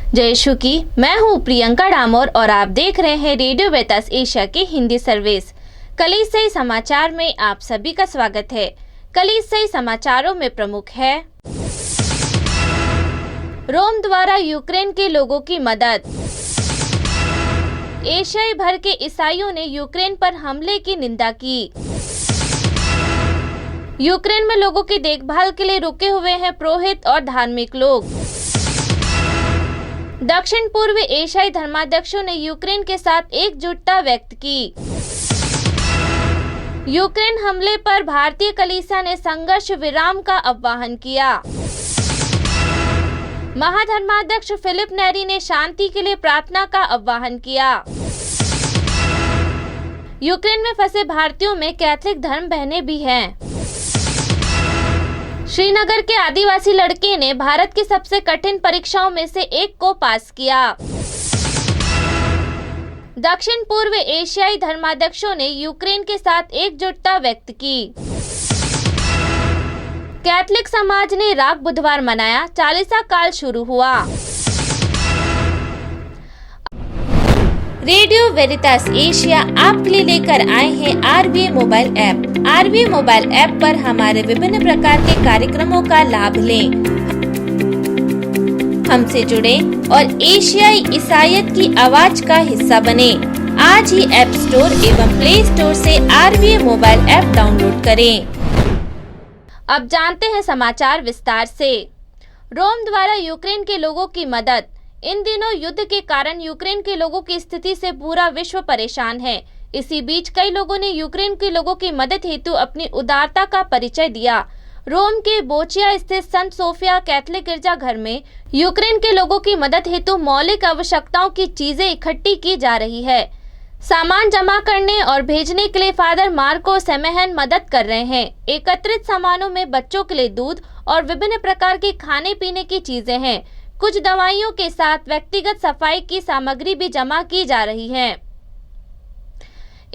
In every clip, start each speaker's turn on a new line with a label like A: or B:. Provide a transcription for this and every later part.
A: जय यीशु की। मैं हूँ प्रियंका डामोर और आप देख रहे हैं रेडियो वेरितास एशिया की हिंदी सर्विस। कलीसियाई समाचार में आप सभी का स्वागत है। कलीसियाई समाचारों में प्रमुख है, रोम द्वारा यूक्रेन के लोगों की मदद। एशियाई भर के ईसाइयों ने यूक्रेन पर हमले की निंदा की। यूक्रेन में लोगों की देखभाल के लिए रुके हुए हैं पुरोहित और धार्मिक लोग। दक्षिण पूर्व एशियाई धर्माध्यक्षों ने यूक्रेन के साथ एकजुटता व्यक्त की। यूक्रेन हमले पर भारतीय कलीसिया ने संघर्ष विराम का आह्वान किया। महाधर्माध्यक्ष फिलिप नेरी ने शांति के लिए प्रार्थना का आह्वान किया। यूक्रेन में फंसे भारतीयों में कैथोलिक धर्म बहनें भी हैं। श्रीनगर के आदिवासी लड़के ने भारत की सबसे कठिन परीक्षाओं में से एक को पास किया। दक्षिण पूर्व एशियाई धर्माध्यक्षों ने यूक्रेन के साथ एकजुटता व्यक्त की। कैथोलिक समाज ने राख बुधवार मनाया, चालीसा काल शुरू हुआ। रेडियो वेरितास एशिया आपके लिए लेकर आए हैं RVA mobile app. RVA mobile app पर हमारे विभिन्न प्रकार के कार्यक्रमों का लाभ लें, हमसे जुड़े और एशियाई ईसाईयत की आवाज का हिस्सा बने। आज ही ऐप स्टोर एवं प्ले स्टोर से RVA मोबाइल ऐप डाउनलोड करें। अब जानते हैं समाचार विस्तार से। रोम द्वारा यूक्रेन के लोगों की मदद। इन दिनों युद्ध के कारण यूक्रेन के लोगों की स्थिति से पूरा विश्व परेशान है। इसी बीच कई लोगों ने यूक्रेन के लोगों की मदद हेतु अपनी उदारता का परिचय दिया। रोम के बोचिया स्थित संत सोफिया कैथोलिक गिरजाघर में यूक्रेन के लोगों की मदद हेतु मौलिक आवश्यकताओं की चीजें इकट्ठी की जा रही है। सामान जमा करने और भेजने के लिए फादर मार्को सेमेहन मदद कर रहे हैं। एकत्रित सामानों में बच्चों के लिए दूध और विभिन्न प्रकार के खाने पीने की चीजें हैं। कुछ दवाइयों के साथ व्यक्तिगत सफाई की सामग्री भी जमा की जा रही है।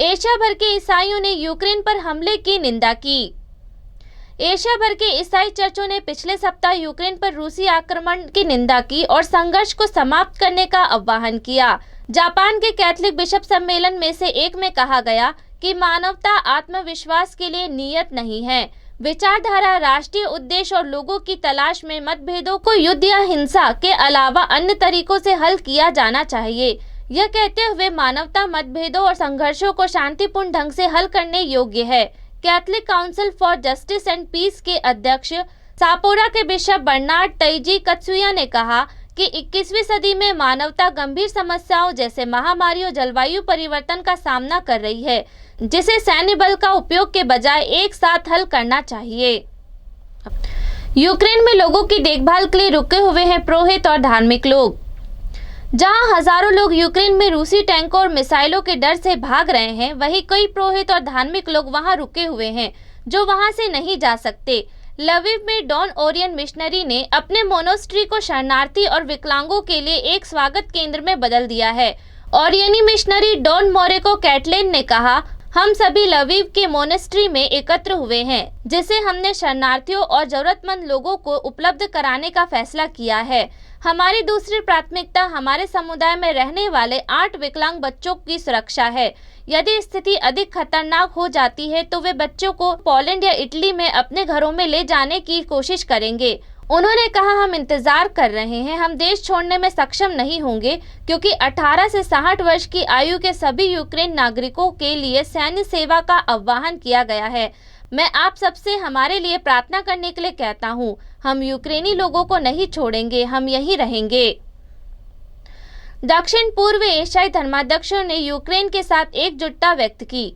A: एशिया भर के ईसाइयों ने यूक्रेन पर हमले की निंदा की। एशिया भर के ईसाई चर्चों ने पिछले सप्ताह यूक्रेन पर रूसी आक्रमण की निंदा की और संघर्ष को समाप्त करने का आह्वान किया। जापान के कैथोलिक बिशप सम्मेलन में से एक में कहा गया कि मानवता आत्मविश्वास के लिए नियत नहीं है। विचारधारा, राष्ट्रीय उद्देश्य और लोगों की तलाश में मतभेदों को युद्ध या हिंसा के अलावा अन्य तरीकों से हल किया जाना चाहिए। यह कहते हुए मानवता मतभेदों और संघर्षों को शांतिपूर्ण ढंग से हल करने योग्य है। Catholic council for justice and peace के अध्यक्ष सापोरा के बिशप बर्नार्ड तैजी कत्सुया ने कहा कि 21वीं सदी में मानवता गंभीर समस्याओं जैसे महामारी और जलवायु परिवर्तन का सामना कर रही है, जिसे सैन्य बल का उपयोग के बजाय एक साथ हल करना चाहिए। यूक्रेन में लोगों की देखभाल के लिए रुके हुए हैं पुरोहित और धार्मिक लोग। जहां हजारों लोग यूक्रेन में रूसी टैंकों और मिसाइलों के डर से भाग रहे हैं, वहीं कई पुरोहित और धार्मिक लोग वहां रुके हुए हैं जो वहां से नहीं जा सकते। लविव में डॉन ओरियन मिशनरी ने अपने मोनेस्ट्री को शरणार्थी और विकलांगों के लिए एक स्वागत केंद्र में बदल दिया है। ओरियनी मिशनरी डॉन मोरेको कैटलेन ने कहा, हम सभी लविव के मोनेस्ट्री में एकत्र हुए हैं, जिसे हमने शरणार्थियों और जरूरतमंद लोगों को उपलब्ध कराने का फैसला किया है। हमारी दूसरी प्राथमिकता हमारे समुदाय में रहने वाले 8 विकलांग बच्चों की सुरक्षा है। यदि स्थिति अधिक खतरनाक हो जाती है तो वे बच्चों को पोलैंड या इटली में अपने घरों में ले जाने की कोशिश करेंगे। उन्होंने कहा, हम इंतजार कर रहे हैं। हम देश छोड़ने में सक्षम नहीं होंगे क्योंकि 18 से 60 वर्ष की आयु के सभी यूक्रेन नागरिकों के लिए सैन्य सेवा का आह्वान किया गया है। मैं आप सबसे हमारे लिए प्रार्थना करने के लिए कहता हूँ। हम यूक्रेनी लोगों को नहीं छोड़ेंगे, हम यहीं रहेंगे। दक्षिण पूर्व एशियाई धर्माध्यक्षों ने यूक्रेन के साथ एकजुटता व्यक्त की।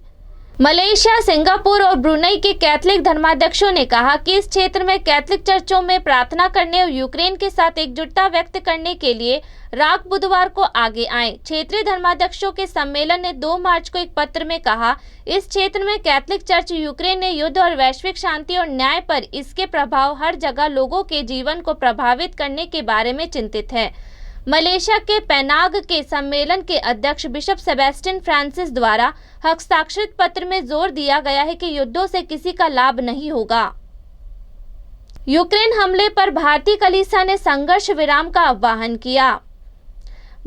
A: मलेशिया, सिंगापुर और ब्रुनई के कैथोलिक धर्माध्यक्षों ने कहा कि इस क्षेत्र में कैथोलिक चर्चों में प्रार्थना करने और यूक्रेन के साथ एकजुटता व्यक्त करने के लिए राख बुधवार को आगे आए। क्षेत्रीय धर्माध्यक्षों के सम्मेलन ने 2 मार्च को एक पत्र में कहा, इस क्षेत्र में कैथोलिक चर्च यूक्रेन में युद्ध और वैश्विक शांति और न्याय पर इसके प्रभाव हर जगह लोगों के जीवन को प्रभावित करने के बारे में चिंतित है। मलेशिया के पेनांग के सम्मेलन के अध्यक्ष बिशप सेबेस्टियन फ्रांसिस द्वारा हस्ताक्षरित पत्र में जोर दिया गया है कि युद्धों से किसी का लाभ नहीं होगा। यूक्रेन हमले पर भारतीय कलीसिया ने संघर्ष विराम का आह्वान किया।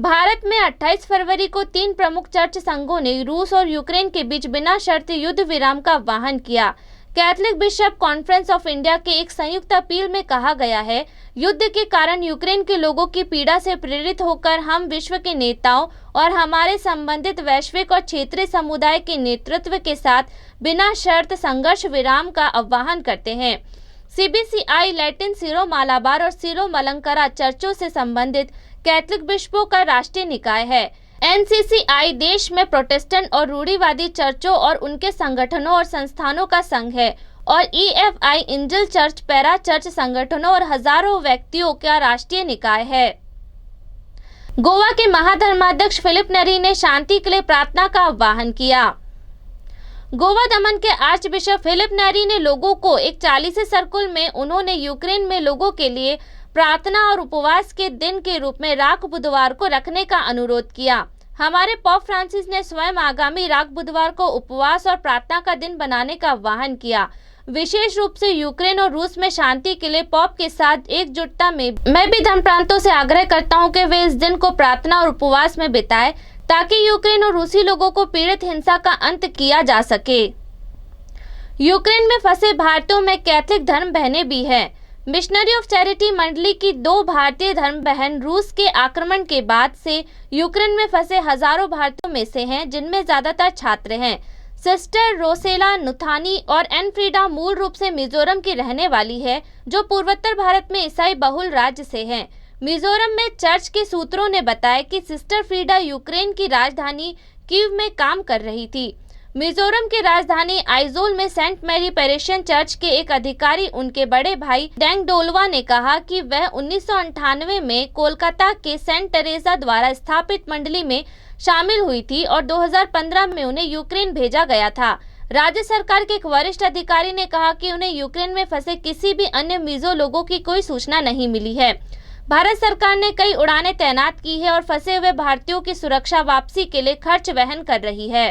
A: भारत में 28 फरवरी को 3 प्रमुख चर्च संघों ने रूस और यूक्रेन के बीच बिना शर्त युद्ध विराम का आह्वान किया। Catholic bishop conference of India के एक संयुक्त अपील में कहा गया है, युद्ध के कारण यूक्रेन के लोगों की पीड़ा से प्रेरित होकर हम विश्व के नेताओं और हमारे संबंधित वैश्विक और क्षेत्रीय समुदाय के नेतृत्व के साथ बिना शर्त संघर्ष विराम का आह्वान करते हैं। CBCI लैटिन सीरो मालाबार और सीरो मलंकरा चर्चों से संबंधित कैथलिक बिशपों का राष्ट्रीय निकाय है। NCCI देश में प्रोटेस्टेंट और रूढ़िवादी चर्चों और उनके संगठनों और संस्थानों का संघ है और EFI angel church para church संगठनों और हजारों व्यक्तियों का राष्ट्रीय निकाय है। गोवा के महाधर्माध्यक्ष फिलिप नेरी ने शांति के लिए प्रार्थना का आह्वान किया। गोवा दमन के आर्च बिशप फिलिप नेरी ने लोगों को एक 40 सर्कुल में उन्होंने यूक्रेन में लोगों के लिए प्रार्थना और उपवास के दिन के रूप में राख बुधवार को रखने का अनुरोध किया। हमारे पॉप फ्रांसिस ने स्वयं आगामी राख बुधवार को उपवास और प्रार्थना का दिन बनाने का आह्वान किया, विशेष रूप से यूक्रेन और रूस में शांति के लिए पॉप के साथ एकजुटता में। मैं भी धर्म प्रांतों से आग्रह करता हूं कि वे इस दिन को प्रार्थना और उपवास में बिताएं ताकि यूक्रेन और रूसी लोगों को पीड़ित हिंसा का अंत किया जा सके। यूक्रेन में फंसे भारतीयों में कैथलिक धर्म बहनें भी हैं। मिशनरी ऑफ चैरिटी मंडली की 2 भारतीय धर्म बहन रूस के आक्रमण के बाद से यूक्रेन में फंसे हजारों भारतीयों में से हैं, जिनमें ज्यादातर छात्र हैं। सिस्टर रोसेला नुथानी और एन फ्रीडा मूल रूप से मिजोरम की रहने वाली है, जो पूर्वोत्तर भारत में ईसाई बहुल राज्य से हैं। मिजोरम में चर्च के सूत्रों ने बताया कि सिस्टर फ्रीडा यूक्रेन की राजधानी कीव में काम कर रही थी। मिजोरम की राजधानी आइजोल में सेंट मैरी पेरेशियन चर्च के एक अधिकारी उनके बड़े भाई डेंग डोलवा ने कहा कि वह 1998 में कोलकाता के सेंट टेरेसा द्वारा स्थापित मंडली में शामिल हुई थी और 2015 में उन्हें यूक्रेन भेजा गया था। राज्य सरकार के एक वरिष्ठ अधिकारी ने कहा कि उन्हें यूक्रेन में फंसे किसी भी अन्य मिजो लोगों की कोई सूचना नहीं मिली है। भारत सरकार ने कई उड़ानें तैनात की है और फंसे हुए भारतीयों की सुरक्षा वापसी के लिए खर्च वहन कर रही है।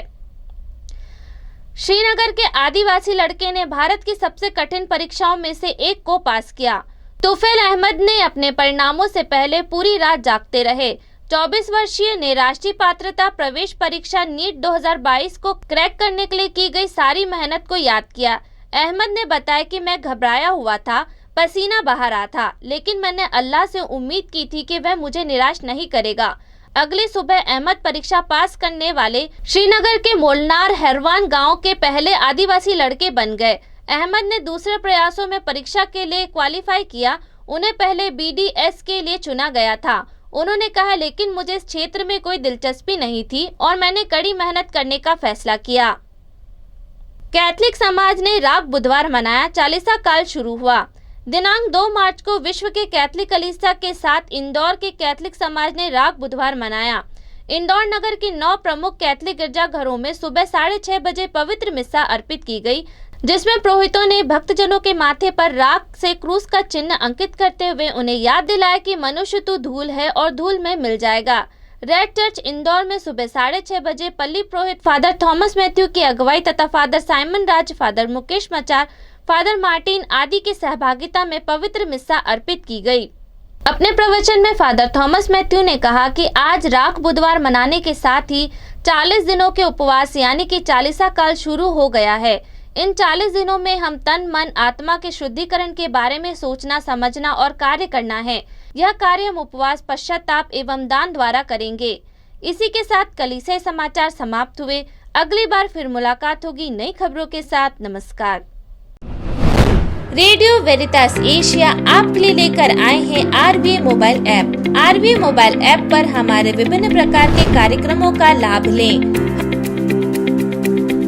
A: श्रीनगर के आदिवासी लड़के ने भारत की सबसे कठिन परीक्षाओं में से एक को पास किया। तुफैल अहमद ने अपने परिणामों से पहले पूरी रात जागते रहे। 24 वर्षीय ने राष्ट्रीय पात्रता प्रवेश परीक्षा नीट 2022 को क्रैक करने के लिए की गई सारी मेहनत को याद किया। अहमद ने बताया कि मैं घबराया हुआ था, पसीना बहा रहा था, लेकिन मैंने अल्लाह से उम्मीद की थी कि वह मुझे निराश नहीं करेगा। अगली सुबह अहमद परीक्षा पास करने वाले श्रीनगर के मोलनार हेरवान गांव के पहले आदिवासी लड़के बन गए। अहमद ने दूसरे प्रयासों में परीक्षा के लिए क्वालिफाई किया। उन्हें पहले BDS के लिए चुना गया था। उन्होंने कहा, लेकिन मुझे इस क्षेत्र में कोई दिलचस्पी नहीं थी और मैंने कड़ी मेहनत करने का फैसला किया। कैथलिक समाज ने राख बुधवार मनाया, चालीसा काल शुरू हुआ। दिनांक 2 मार्च को विश्व के कैथलिक कलीसिया के साथ इंदौर के कैथलिक समाज ने राख बुधवार मनाया। इंदौर नगर के 9 प्रमुख कैथलिक गिरजाघरों में सुबह 6:30 बजे पवित्र मिस्सा अर्पित की गई, जिसमें पुरोहितों ने भक्तजनों के माथे पर राख से क्रूस का चिन्ह अंकित करते हुए उन्हें याद दिलाया कि मनुष्य तो धूल है और धूल में मिल जाएगा। रेड चर्च इंदौर में सुबह 6:30 बजे पल्ली पुरोहित फादर थॉमस मैथ्यू की अगुवाई तथा फादर साइमन राज, फादर मुकेश मचार, फादर मार्टिन आदि की सहभागिता में पवित्र मिस्सा अर्पित की गई। अपने प्रवचन में फादर थॉमस मैथ्यू ने कहा कि आज राख बुधवार मनाने के साथ ही 40 दिनों के उपवास यानी कि चालीसा काल शुरू हो गया है। इन 40 दिनों में हम तन, मन, आत्मा के शुद्धिकरण के बारे में सोचना, समझना और कार्य करना है। यह कार्य हम उपवास, पश्चाताप एवं दान द्वारा करेंगे। इसी के साथ कलीसिया समाचार समाप्त हुए। अगली बार फिर मुलाकात होगी नई खबरों के साथ। नमस्कार। रेडियो वेरितास एशिया आपके लिए लेकर आए हैं RVA mobile app. RVA mobile app पर हमारे विभिन्न प्रकार के कार्यक्रमों का लाभ लें,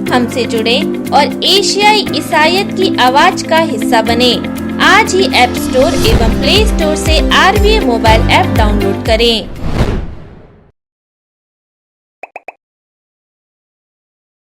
A: हमसे जुड़े और एशियाई ईसाईयत की आवाज का हिस्सा बने। आज ही ऐप स्टोर एवं प्ले स्टोर से RVA मोबाइल ऐप डाउनलोड करें।